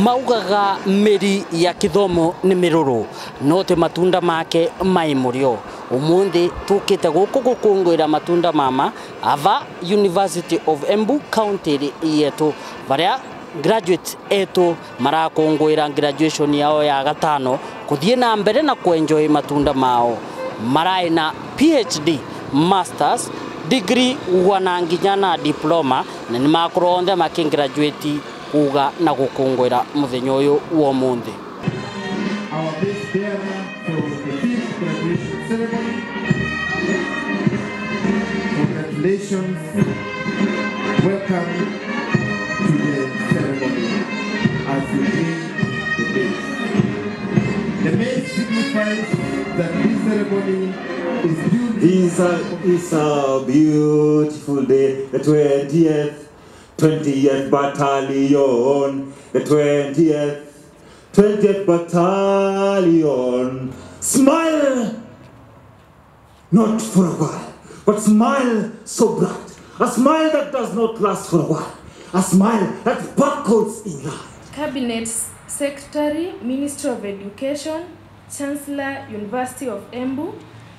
maugaga meri ya kithomo ni miruru no te matunda make mai murio umundi tukite guku gukungwira matunda mama ava University of Embu County yetu baria graduate etu marakungwira graduation yao ya gatano kuthie na mbere na kuenjoy matunda mao marai na PhD masters degree wananginya na diploma na ni makuronde makingraduate kuga na gukungwira muthenya uyu wa mundi. Our best bearer for the 5th graduation ceremony. Congratulations. Welcome to the ceremony as you bring the best. The mace signifies that this ceremony is beautiful. It's a beautiful day, the 20th battalion, the 20th battalion. Smile, not for a while, but smile so bright. A smile that does not last for a while. A smile that buckles in life. Cabinet Secretary, Ministry of Education, Chancellor, University of Embu,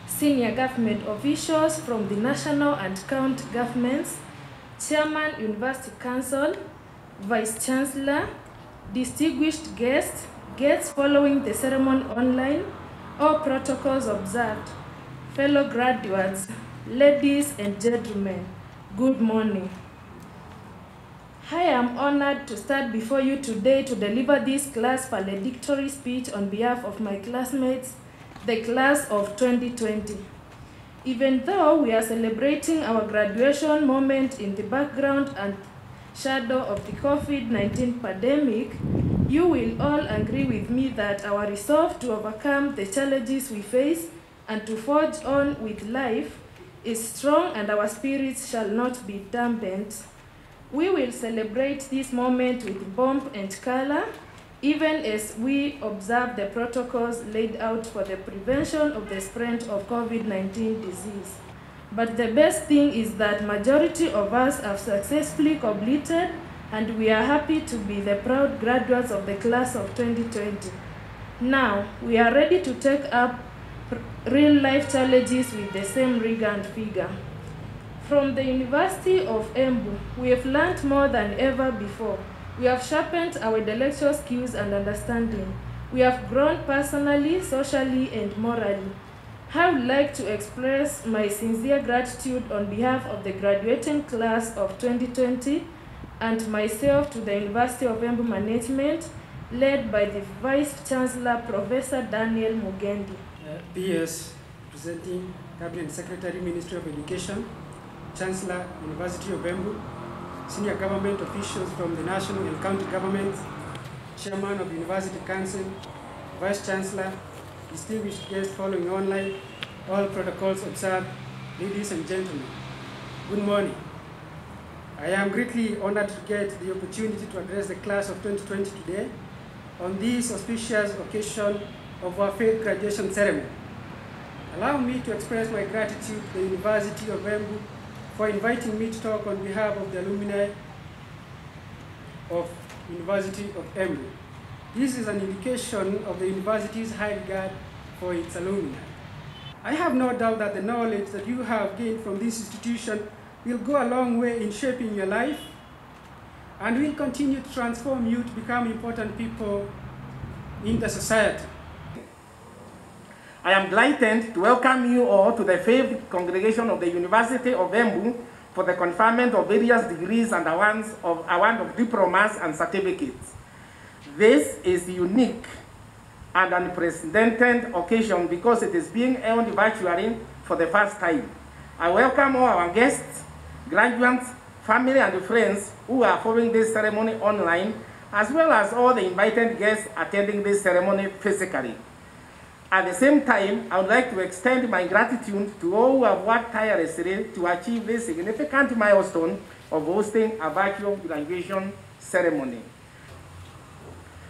senior government officials from the national and county governments, Chairman, University Council, Vice Chancellor, distinguished guests following the ceremony online, all protocols observed, fellow graduates, ladies and gentlemen, good morning. I am honored to stand before you today to deliver this class valedictory speech on behalf of my classmates, the class of 2020. Even though we are celebrating our graduation moment in the background and shadow of the COVID-19 pandemic, you will all agree with me that our resolve to overcome the challenges we face and to forge on with life is strong and our spirits shall not be dampened. We will celebrate this moment with pomp and color, even as we observe the protocols laid out for the prevention of the spread of COVID-19 disease. But the best thing is that majority of us have successfully completed, and we are happy to be the proud graduates of the class of 2020. Now, we are ready to take up real-life challenges with the same rigor and vigor. From the University of Embu, we have learned more than ever before. We have sharpened our intellectual skills and understanding. We have grown personally, socially, and morally. I would like to express my sincere gratitude on behalf of the graduating class of 2020 and myself to the University of Embu Management, led by the Vice Chancellor, Professor Daniel Mugendi. PS, presenting Cabinet Secretary, Ministry of Education, Chancellor, University of Embu, senior government officials from the national and county governments, Chairman of University Council, Vice Chancellor, distinguished guests following online, all protocols observed, ladies and gentlemen, good morning. I am greatly honored to get the opportunity to address the class of 2020 today on this auspicious occasion of our 5th graduation ceremony. Allow me to express my gratitude to the University of Embu for inviting me to talk on behalf of the alumni of University of Embu. This is an indication of the university's high regard for its alumni. I have no doubt that the knowledge that you have gained from this institution will go a long way in shaping your life and will continue to transform you to become important people in the society. I am delighted to welcome you all to the 5th congregation of the University of Embu for the conferment of various degrees and award of diplomas and certificates. This is unique and unprecedented occasion because it is being held virtually for the first time. I welcome all our guests, graduates, family and friends who are following this ceremony online, as well as all the invited guests attending this ceremony physically. At the same time, I would like to extend my gratitude to all who have worked tirelessly to achieve this significant milestone of hosting a virtual graduation ceremony.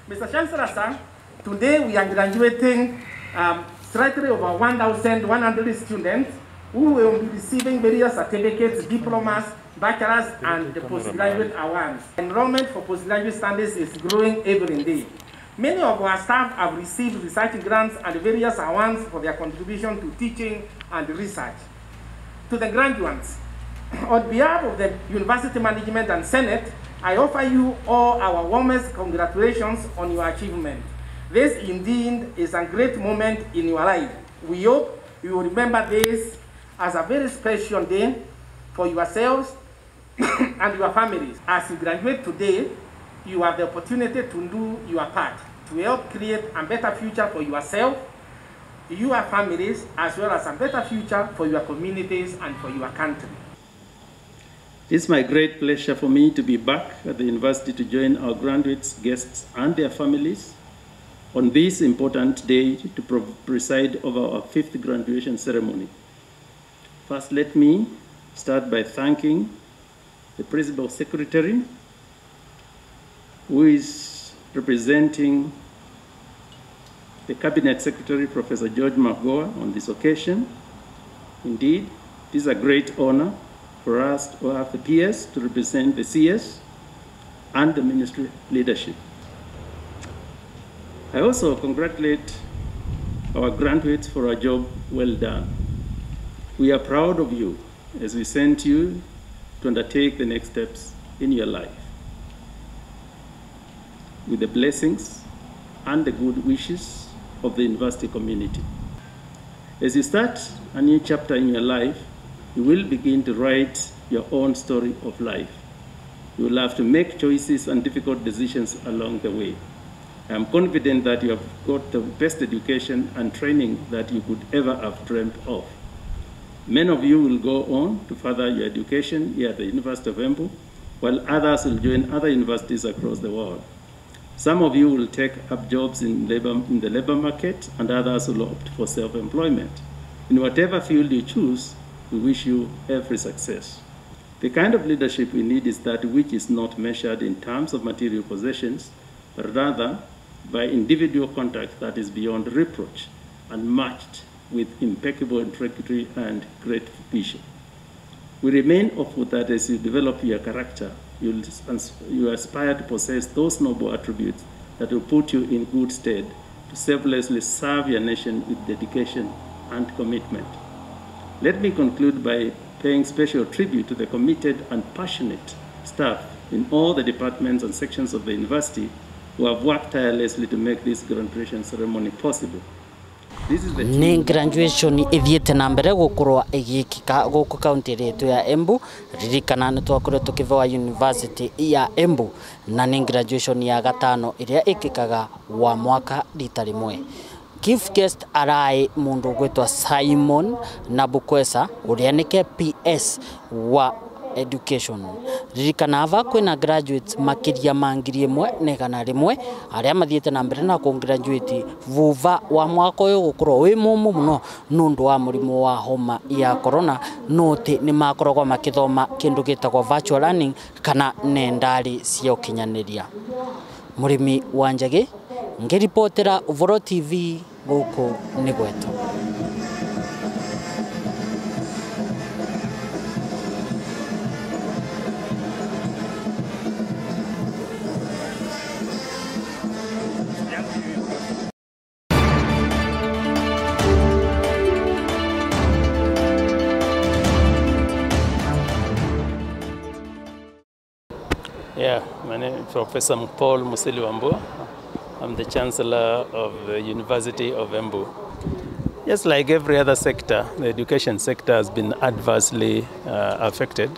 Mr. Chancellor, sir, today we are graduating slightly over 1,100 students who will be receiving various certificates, diplomas, bachelor's and the postgraduate awards. Enrollment for postgraduate studies is growing every day. Many of our staff have received research grants and various awards for their contribution to teaching and research. To the graduates, on behalf of the University Management and Senate, I offer you all our warmest congratulations on your achievement. This indeed is a great moment in your life. We hope you will remember this as a very special day for yourselves and your families. As you graduate today, you have the opportunity to do your part to help create a better future for yourself, your families, as well as a better future for your communities and for your country. It's my great pleasure for me to be back at the university to join our graduates, guests, and their families on this important day to preside over our 5th graduation ceremony. First, let me start by thanking the Principal Secretary, who is representing the Cabinet Secretary, Professor George Magoa, on this occasion. Indeed, it is a great honor for us to have the PS to represent the CS and the ministry leadership. I also congratulate our graduates for a job well done. We are proud of you as we send you to undertake the next steps in your life. With the blessings and the good wishes of the university community. As you start a new chapter in your life, you will begin to write your own story of life. You will have to make choices and difficult decisions along the way. I am confident that you have got the best education and training that you could ever have dreamt of. Many of you will go on to further your education here at the University of Embu, while others will join other universities across the world. Some of you will take up jobs in the labor market, and others will opt for self-employment. In whatever field you choose, we wish you every success. The kind of leadership we need is that which is not measured in terms of material possessions, but rather by individual contact that is beyond reproach and matched with impeccable integrity and great vision. We remain hopeful that as you develop your character, you aspire to possess those noble attributes that will put you in good stead to selflessly serve your nation with dedication and commitment. Let me conclude by paying special tribute to the committed and passionate staff in all the departments and sections of the university who have worked tirelessly to make this graduation ceremony possible. Ni graduation ithiete na mbere gukorwa igikika guku county retu ya Embu, ririkana ni twakore tukiva university ya Embu, na ni graduation ya gatano iria ikikaga wa mwaka rita rimwe. Chief guest arai mundu gwetwa Simon Nabukwesa uria ni PS wa education. Ririkana ava kwina graduates makiria mangiri imwe negana rimwe aria mathiete na mbere na graduate vuva wa mwaka uyu gukorwo wi mumu muno nundu wa murimu wa homa ya corona, note ni makoragwo makithoma kindu gitagwo virtual learning kana nendari cia ukinyaniria. Murimi wa Njagi ngiripotera Uvoro TV guku ni gwetu. Yeah, my name is Professor Paul Musili Wambua. I'm the Chancellor of the University of Embu. Just like every other sector, the education sector has been adversely affected.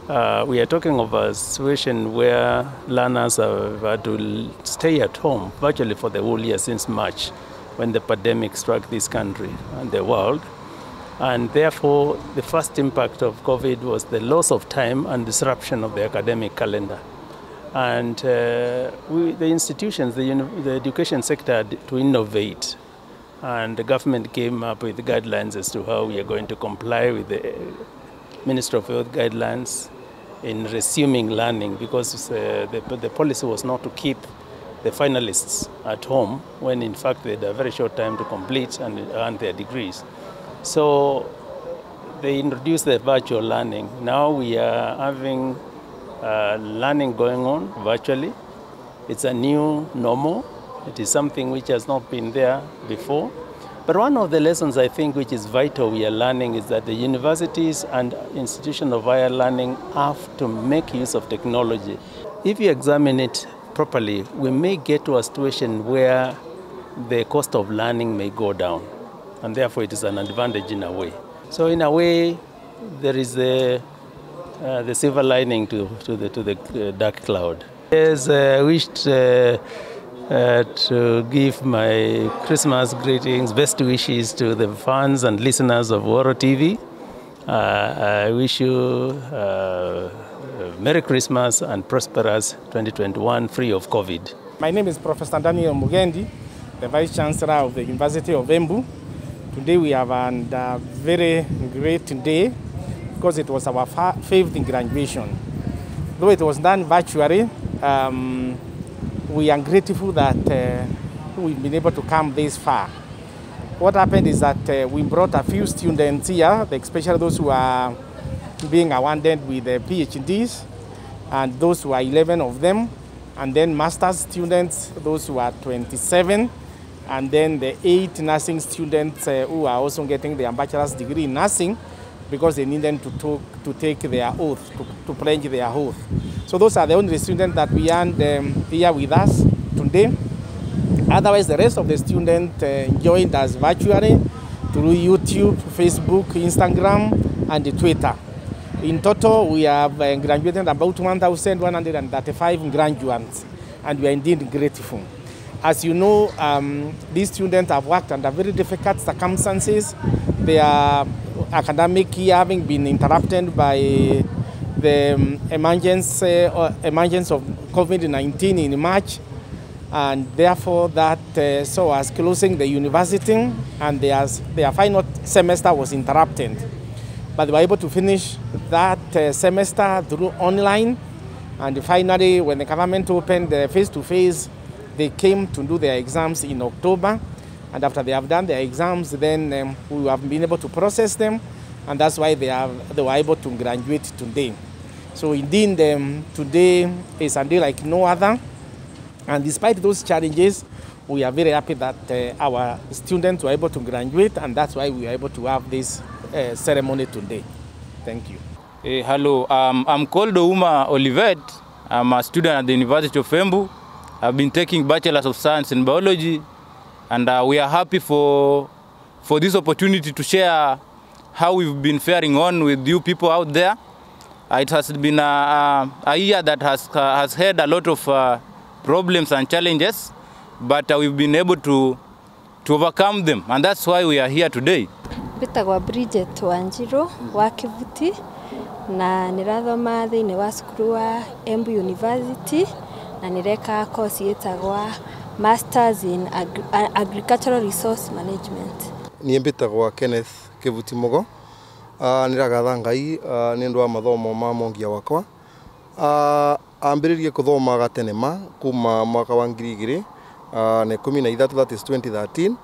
We are talking of a situation where learners have had to stay at home virtually for the whole year since March, when the pandemic struck this country and the world. And therefore, the first impact of COVID was the loss of time and disruption of the academic calendar. And the institutions, the education sector had to innovate. And the government came up with guidelines as to how we are going to comply with the Ministry of Health guidelines in resuming learning, because the policy was not to keep the finalists at home when in fact they had a very short time to complete and earn their degrees. So they introduced the virtual learning. Now we are having learning going on virtually. It's a new normal. It is something which has not been there before. But one of the lessons I think which is vital we are learning is that the universities and institutions of higher learning have to make use of technology. If you examine it properly, we may get to a situation where the cost of learning may go down, and therefore it is an advantage in a way. So in a way, there is the silver lining to the dark cloud. Yes, I wished to give my Christmas greetings, best wishes to the fans and listeners of Movoro-TV. I wish you Merry Christmas and prosperous 2021, free of COVID. My name is Professor Daniel Mugendi, the Vice Chancellor of the University of Embu. Today we have a very great day because it was our 5th graduation. Though it was done virtually, we are grateful that we've been able to come this far. What happened is that we brought a few students here, especially those who are being awarded with the PhDs, and those who are 11 of them, and then master's students, those who are 27, and then the 8 nursing students who are also getting their bachelor's degree in nursing because they need them to take their oath, to pledge their oath. So those are the only students that we had here with us today. Otherwise, the rest of the students joined us virtually through YouTube, Facebook, Instagram, and Twitter. In total, we have graduated about 1,135 graduates, and we are indeed grateful. As you know, these students have worked under very difficult circumstances. Their academic year having been interrupted by the emergence of COVID-19 in March, and therefore that saw us closing the university, and their final semester was interrupted. But they were able to finish that semester through online, and finally, when the government opened face-to-face, they came to do their exams in October, and after they have done their exams, then we have been able to process them, and that's why they were able to graduate today. So indeed, today is a day like no other, and despite those challenges, we are very happy that our students were able to graduate, and that's why we are able to have this ceremony today. Thank you. Hello, I'm called Ouma Olivet. I'm a student at the University of Embu. I've been taking Bachelor's of Science in Biology, and we are happy for this opportunity to share how we've been faring on with you people out there. It has been a year that has had a lot of problems and challenges, but we've been able to overcome them, and that's why we are here today. Bitagwa Bridget Wanjiru wa Kivuti, na nirathoma thiini wa cukuru wa Embu University, na nireka course yetagwa Masters in Agricultural Resource Management. Ni mbitagwa Kenneth Kivuti Mugo, niragatha Ngai ni ndu wa mathomo ma mongia wakwa. Ambiririe kuthoma gatenema kuma mwaka wa 2013, that is 2013,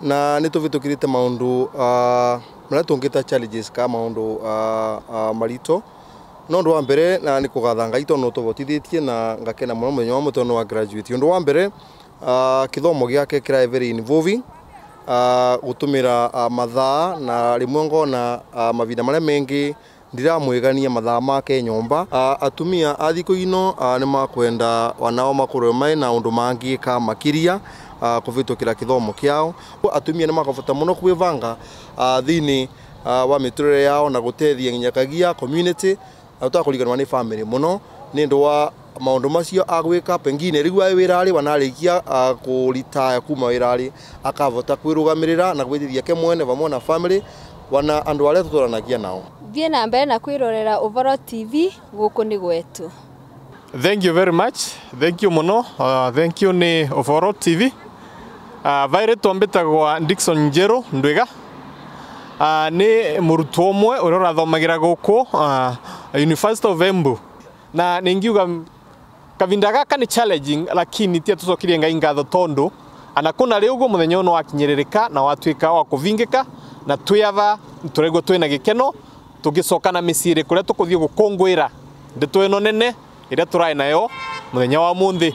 na nituvitukirite maundu maria tungita challenges ka maundu marito no ndu wa mbere na ni kugatha Ngai tono tuvotithietie na ngakena muno muthenya wa mutono wa graduate. Ndu wa mbere kithomo giake kira very involving, gutumira mathaa na rimwe ngona mavinda maria mengi ndiramwigania mathaa make nyomba. Atumia athiku ino ni makwenda wanao makuru mai na undu mangika makiria kuvitukira kithomo kiao. Atumia ni makabota muno kwivanga thini wa miturire yao na gutethia nginyakagia community utakuliganwa ni family muno ni ndu wa maundu macio agwika pengine rigu ayi wirari wanarikia kuritaya kuma wirari akavota kwirugamirira na gwithithia ke mwene vamwe na family wana andu aria tuturanagia nao. Thie na mbere na kwirorera Movoro-TV guku ni gwetu. Thank you very much. Thank you muno. Thank you ni Movoro-TV. Vaire twambitagwa Dickson Njero Ndwiga. Ni murutwo umwe uria urathomagira guku University of Embu. Na ningiuga kavinda gaka ni challenging, lakini tia tucokirie Ngai ngatho tondu ana kuna riu muthenya no wakinyiririka na watwika wa kuvingika na tuyava turegwo twina gikeno tugicokana miciri kuria tukuthie gukungwira ndeto ino nene iria turai nayo muthenya wa munthi.